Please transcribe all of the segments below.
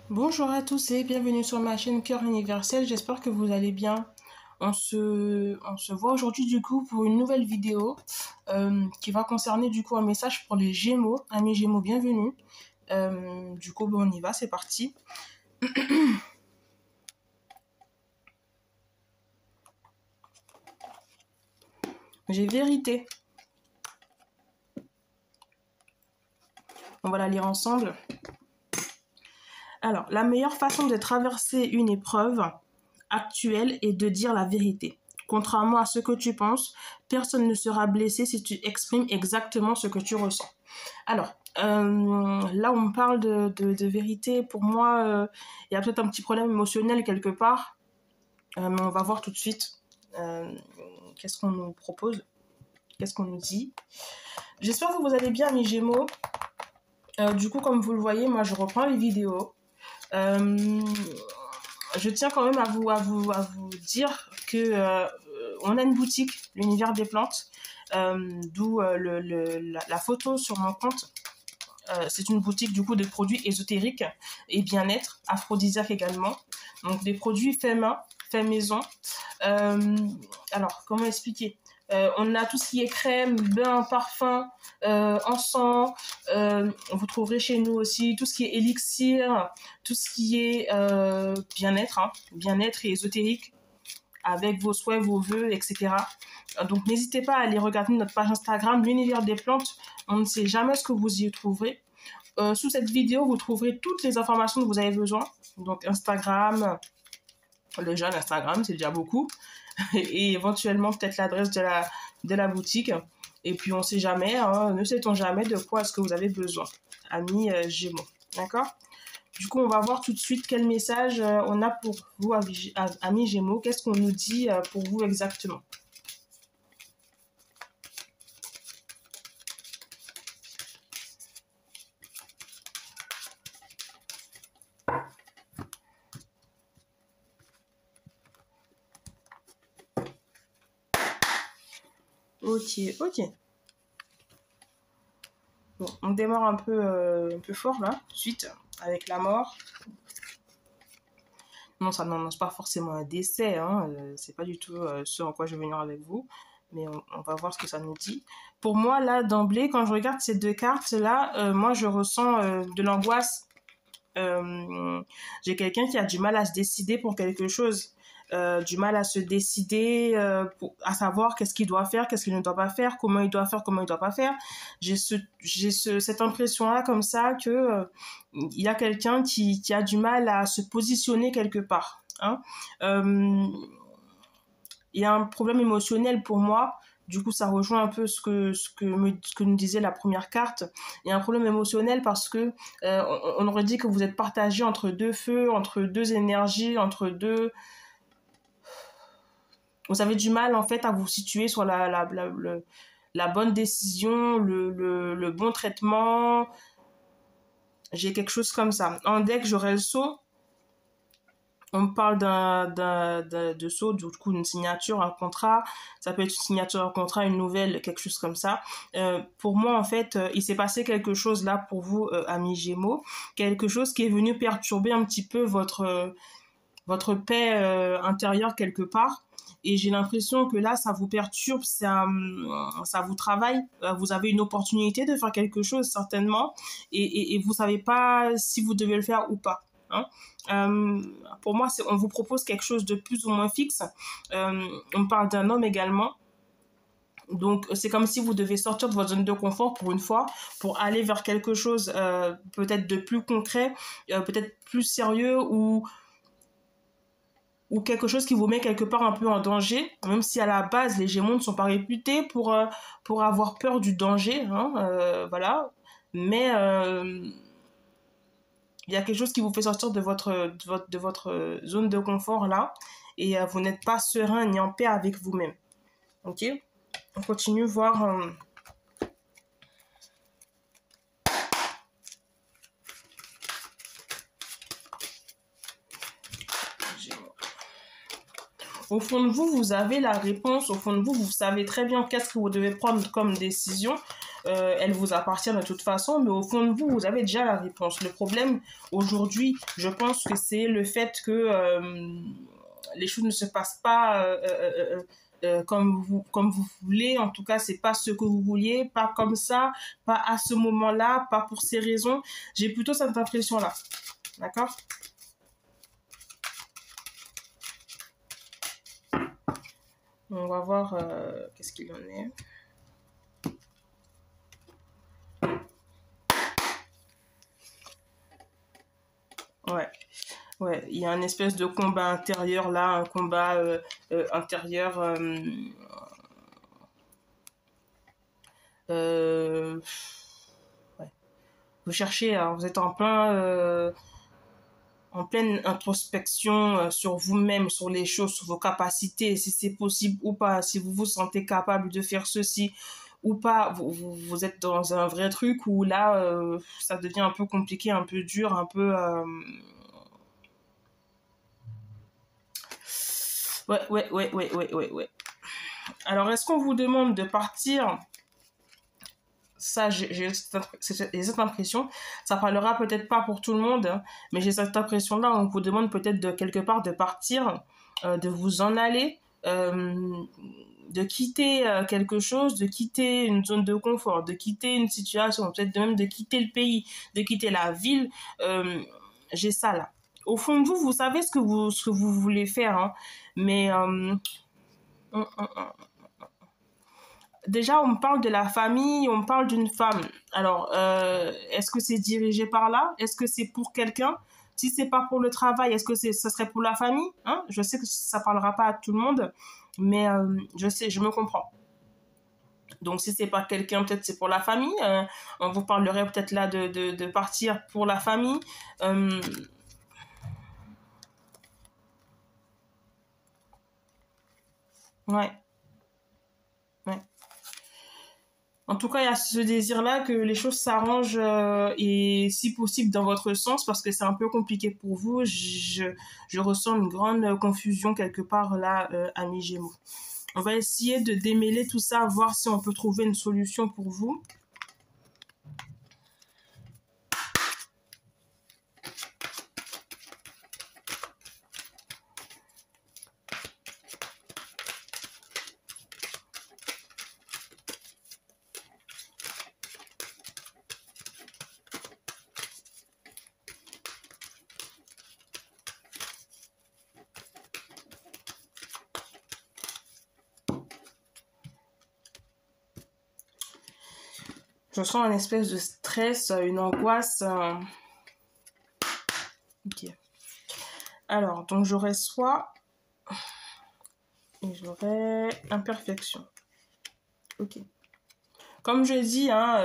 Bonjour à tous et bienvenue sur ma chaîne Cœur Universel, j'espère que vous allez bien. On se voit aujourd'hui du coup pour une nouvelle vidéo qui va concerner du coup un message pour les Gémeaux. Amis Gémeaux, bienvenue. Du coup, on y va, c'est parti. J'ai vérité. On va la lire ensemble. Alors, la meilleure façon de traverser une épreuve actuelle est de dire la vérité. Contrairement à ce que tu penses, personne ne sera blessé si tu exprimes exactement ce que tu ressens. Alors, là, on parle de vérité. Pour moi, il y a peut-être un petit problème émotionnel quelque part. Mais on va voir tout de suite qu'est-ce qu'on nous propose, qu'est-ce qu'on nous dit. J'espère que vous allez bien, mes Gémeaux. Du coup, comme vous le voyez, moi, je reprends les vidéos. Je tiens quand même à vous dire que on a une boutique, l'univers des plantes, d'où la photo sur mon compte. C'est une boutique du coup de produits ésotériques et bien-être, aphrodisiaques également. Donc des produits faits main, faits maison. Alors, comment expliquer? On a tout ce qui est crème, bain, parfum, encens. Vous trouverez chez nous aussi tout ce qui est élixir, tout ce qui est bien-être, bien-être et ésotérique, avec vos souhaits, vos vœux, etc. Donc n'hésitez pas à aller regarder notre page Instagram, l'univers des plantes. On ne sait jamais ce que vous y trouverez. Sous cette vidéo, vous trouverez toutes les informations dont vous avez besoin. Donc Instagram, déjà l'Instagram, c'est déjà beaucoup. Et éventuellement peut-être l'adresse de la boutique. Et puis on ne sait jamais, ne sait-on jamais de quoi est-ce que vous avez besoin, amis Gémeaux. D'accord? Du coup, on va voir tout de suite quel message on a pour vous, amis Gémeaux. Qu'est-ce qu'on nous dit pour vous exactement? Ok. Bon, on démarre un peu fort là, tout de suite, avec la mort. Non, ça n'annonce pas forcément un décès, c'est pas du tout ce en quoi je vais venir avec vous, mais on va voir ce que ça nous dit. Pour moi, là, d'emblée, quand je regarde ces deux cartes-là, moi, je ressens de l'angoisse. J'ai quelqu'un qui a du mal à se décider pour quelque chose, du mal à se décider à savoir qu'est-ce qu'il doit faire, qu'est-ce qu'il ne doit pas faire, comment il doit faire, comment il doit pas faire. J'ai cette impression-là comme ça que il y a quelqu'un qui a du mal à se positionner quelque part. Il y a un problème émotionnel pour moi. Du coup, ça rejoint un peu ce que nous disait la première carte. Il y a un problème émotionnel parce que on aurait dit que vous êtes partagé entre deux feux, entre deux énergies, entre deux... Vous avez du mal, en fait, à vous situer sur la bonne décision, le bon traitement. J'ai quelque chose comme ça. En deck, j'aurais le sceau. On me parle de sceau, du coup, une signature, un contrat. Ça peut être une signature, un contrat, une nouvelle, quelque chose comme ça. Pour moi, en fait, il s'est passé quelque chose là pour vous, amis Gémeaux. Quelque chose qui est venu perturber un petit peu votre paix intérieure quelque part. Et j'ai l'impression que là, ça vous perturbe, ça vous travaille. Vous avez une opportunité de faire quelque chose, certainement. Et vous savez pas si vous devez le faire ou pas. Pour moi, on vous propose quelque chose de plus ou moins fixe. On parle d'un homme également. Donc, c'est comme si vous devez sortir de votre zone de confort pour une fois, pour aller vers quelque chose peut-être de plus concret, peut-être plus sérieux ou quelque chose qui vous met quelque part un peu en danger, même si à la base, les Gémeaux ne sont pas réputés pour avoir peur du danger. Voilà. Mais... il y a quelque chose qui vous fait sortir de votre zone de confort là et vous n'êtes pas serein ni en paix avec vous-même. Ok, on continue voir. Au fond de vous, vous avez la réponse. Au fond de vous, vous savez très bien qu'est-ce que vous devez prendre comme décision. Elle vous appartient de toute façon, mais au fond de vous, vous avez déjà la réponse. Le problème, aujourd'hui, je pense que c'est le fait que les choses ne se passent pas comme vous voulez. En tout cas, c'est pas ce que vous vouliez, pas comme ça, pas à ce moment-là, pas pour ces raisons. J'ai plutôt cette impression-là. D'accord? On va voir qu'est-ce qu'il en est. Ouais. Ouais, il y a un espèce de combat intérieur là, un combat intérieur. Ouais. Vous cherchez, hein, vous êtes en pleine introspection sur vous-même, sur les choses, sur vos capacités, si c'est possible ou pas, si vous vous sentez capable de faire ceci ou pas. Vous êtes dans un vrai truc où là, ça devient un peu compliqué, un peu dur, un peu. Ouais. Alors, est-ce qu'on vous demande de partir? Ça, j'ai cette impression. Ça parlera peut-être pas pour tout le monde, hein, mais j'ai cette impression-là. On vous demande peut-être de quelque part de partir, de vous en aller, de quitter quelque chose, de quitter une zone de confort, de quitter une situation, peut-être même de quitter le pays, de quitter la ville. J'ai ça là. Au fond de vous, vous savez ce que vous voulez faire, hein, mais déjà, on me parle de la famille, on me parle d'une femme. Alors, est-ce que c'est dirigé par là? Est-ce que c'est pour quelqu'un? Si c'est pas pour le travail, est-ce que ça serait pour la famille, hein? Je sais que ça parlera pas à tout le monde, mais je sais, je me comprends. Donc, si c'est pas quelqu'un, peut-être c'est pour la famille. On vous parlerait peut-être là de partir pour la famille. Ouais, ouais. En tout cas, il y a ce désir-là que les choses s'arrangent et si possible dans votre sens parce que c'est un peu compliqué pour vous. Je ressens une grande confusion quelque part là, amis Gémeaux. On va essayer de démêler tout ça, voir si on peut trouver une solution pour vous. Je sens un espèce de stress, une angoisse. Ok. Alors, donc j'aurais soit et j'aurais imperfection. Ok. Comme je dis, hein,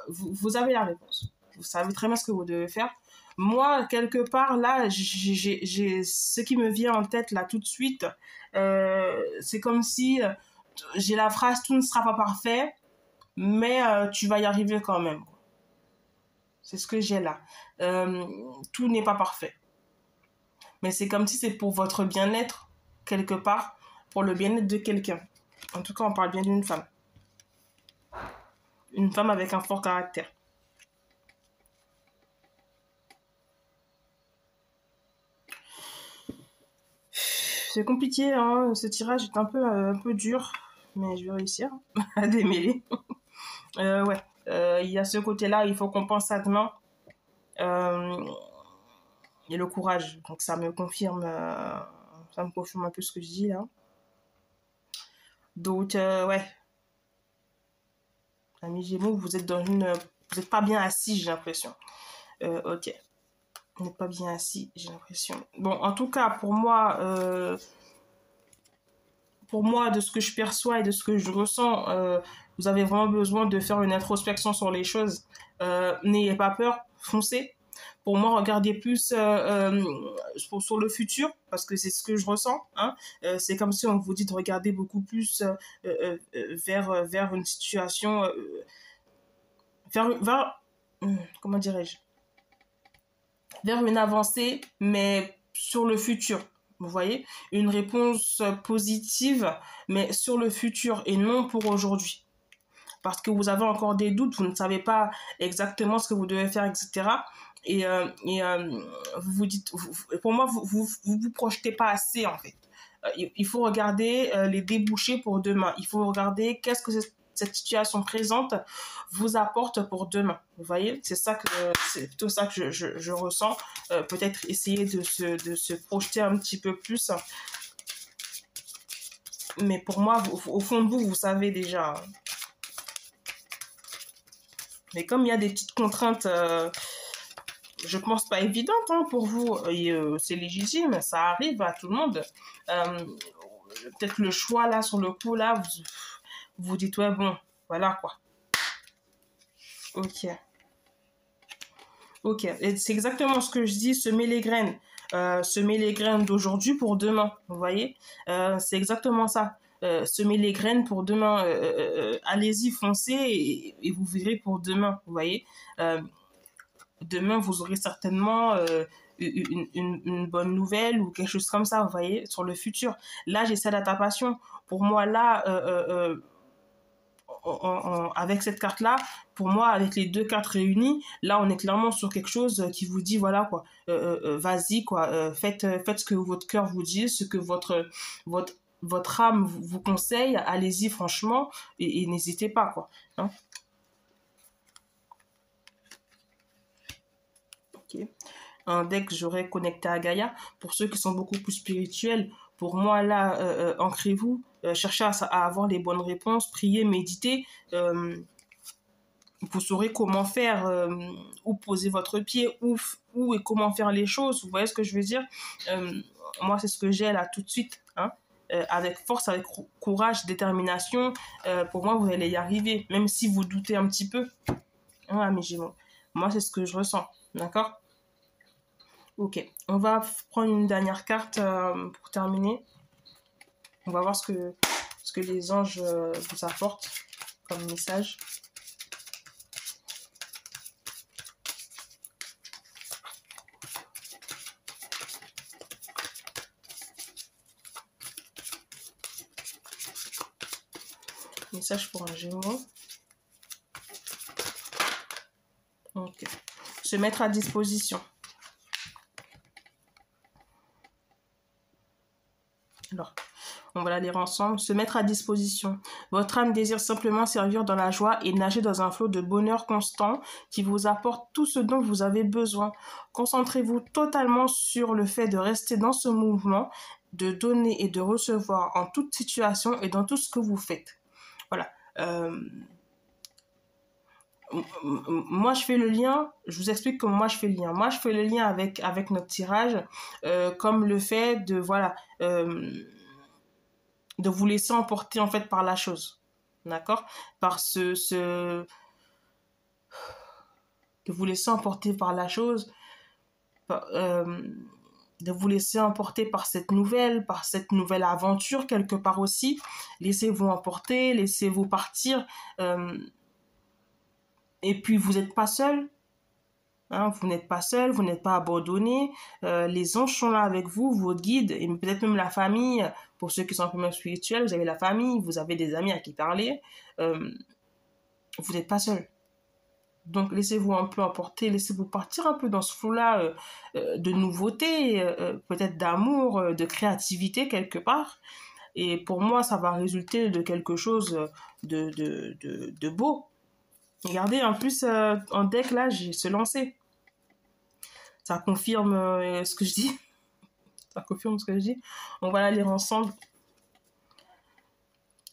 vous avez la réponse. Vous savez très bien ce que vous devez faire. Moi, quelque part, là, j'ai ce qui me vient en tête, là, tout de suite. C'est comme si j'ai la phrase « tout ne sera pas parfait », mais tu vas y arriver quand même. C'est ce que j'ai là. Tout n'est pas parfait. Mais c'est comme si c'est pour votre bien-être, quelque part, pour le bien-être de quelqu'un. En tout cas, on parle bien d'une femme. Une femme avec un fort caractère. C'est compliqué, hein. Ce tirage est un peu dur, mais je vais réussir à démêler. Ouais, il y a ce côté-là, il faut qu'on pense à demain. Et le courage, donc ça me confirme un peu ce que je dis là. Donc, ouais, amis Gémeaux, vous êtes vous n'êtes pas bien assis, j'ai l'impression. Ok, vous n'êtes pas bien assis, j'ai l'impression. Bon, en tout cas, pour moi, de ce que je perçois et de ce que je ressens, vous avez vraiment besoin de faire une introspection sur les choses. N'ayez pas peur, foncez. Pour moi, regardez plus sur le futur, parce que c'est ce que je ressens. Hein. C'est comme si on vous dit de regarder beaucoup plus vers une situation, comment dirais-je, vers une avancée, mais sur le futur. Vous voyez? Une réponse positive, mais sur le futur et non pour aujourd'hui. Parce que vous avez encore des doutes, vous ne savez pas exactement ce que vous devez faire, etc. Vous vous dites, pour moi, vous projetez pas assez, en fait. Il faut regarder les débouchés pour demain. Il faut regarder qu'est-ce que cette situation présente vous apporte pour demain. Vous voyez, c'est plutôt ça que je ressens. Peut-être essayer de se projeter un petit peu plus. Mais pour moi, au fond de vous, vous savez déjà. Mais comme il y a des petites contraintes, je pense pas évidentes pour vous, et c'est légitime, ça arrive à tout le monde. Peut-être le choix là, sur le coup là, vous dites ouais bon, voilà quoi. Ok. Ok. Et c'est exactement ce que je dis, semer les graines. Semer les graines d'aujourd'hui pour demain, vous voyez. C'est exactement ça. Semer les graines pour demain. Allez-y, foncez et vous verrez pour demain, vous voyez. Demain, vous aurez certainement une bonne nouvelle ou quelque chose comme ça, vous voyez, sur le futur. Là, j'ai cette passion. Pour moi, là, avec cette carte-là, pour moi, avec les deux cartes réunies, là, on est clairement sur quelque chose qui vous dit, voilà, quoi, vas-y, quoi, faites ce que votre cœur vous dit, ce que votre âme vous conseille, allez-y, franchement, et n'hésitez pas, quoi. Hein. Ok. Un deck que j'aurais connecté à Gaïa. Pour ceux qui sont beaucoup plus spirituels, pour moi, là, ancrez-vous, cherchez à avoir les bonnes réponses, priez, méditez. Vous saurez comment faire, où poser votre pied, où et comment faire les choses. Vous voyez ce que je veux dire? Moi, c'est ce que j'ai là tout de suite. Hein. Avec force, avec courage, détermination, pour moi, vous allez y arriver, même si vous doutez un petit peu. Ah, mais moi, c'est ce que je ressens. D'accord? Ok, on va prendre une dernière carte pour terminer. On va voir ce que les anges vous apportent comme message. Message pour un Gémeaux. Ok. Se mettre à disposition. Alors, on va la lire ensemble. Se mettre à disposition. Votre âme désire simplement servir dans la joie et nager dans un flot de bonheur constant qui vous apporte tout ce dont vous avez besoin. Concentrez-vous totalement sur le fait de rester dans ce mouvement, de donner et de recevoir en toute situation et dans tout ce que vous faites. Voilà. Moi, je fais le lien, je vous explique comment moi je fais le lien. Moi, je fais le lien avec notre tirage, comme le fait de, voilà, de vous laisser emporter en fait par la chose. D'accord? Par de vous laisser emporter par la chose, de vous laisser emporter par cette nouvelle aventure quelque part aussi. Laissez-vous emporter, laissez-vous partir. Et puis, vous n'êtes pas seul. Hein, vous n'êtes pas seul, vous n'êtes pas abandonné. Les anges sont là avec vous, vos guides, et peut-être même la famille. Pour ceux qui sont un peu moins spirituels, vous avez la famille, vous avez des amis à qui parler. Vous n'êtes pas seul. Donc, laissez-vous un peu emporter, laissez-vous partir un peu dans ce flot-là de nouveautés, peut-être d'amour, de créativité quelque part. Et pour moi, ça va résulter de quelque chose de beau. Regardez, en plus, en deck, là, j'ai se lancer. Ça confirme ce que je dis. Ça confirme ce que je dis. On va la lire ensemble.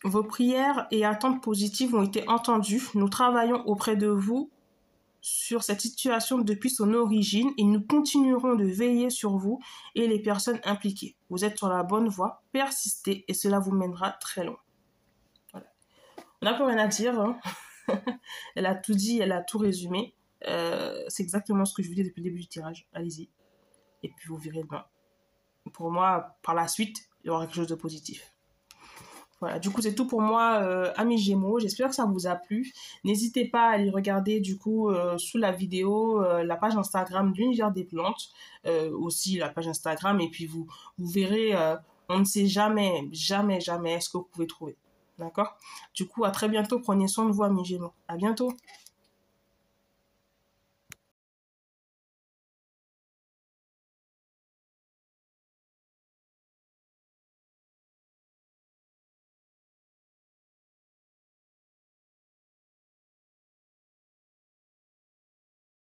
Vos prières et attentes positives ont été entendues. Nous travaillons auprès de vous sur cette situation depuis son origine et nous continuerons de veiller sur vous et les personnes impliquées. Vous êtes sur la bonne voie. Persistez et cela vous mènera très loin. Voilà. On n'a plus rien à dire. Hein. Elle a tout dit, elle a tout résumé. C'est exactement ce que je vous dis depuis le début du tirage. Allez-y. Et puis vous verrez demain. Pour moi, par la suite, il y aura quelque chose de positif. Voilà, du coup, c'est tout pour moi, amis Gémeaux. J'espère que ça vous a plu. N'hésitez pas à aller regarder, du coup, sous la vidéo, la page Instagram de l'Univers des plantes, aussi la page Instagram, et puis vous verrez, on ne sait jamais, jamais, jamais ce que vous pouvez trouver. D'accord? Du coup, à très bientôt. Prenez soin de vous, amis Gémeaux. À bientôt.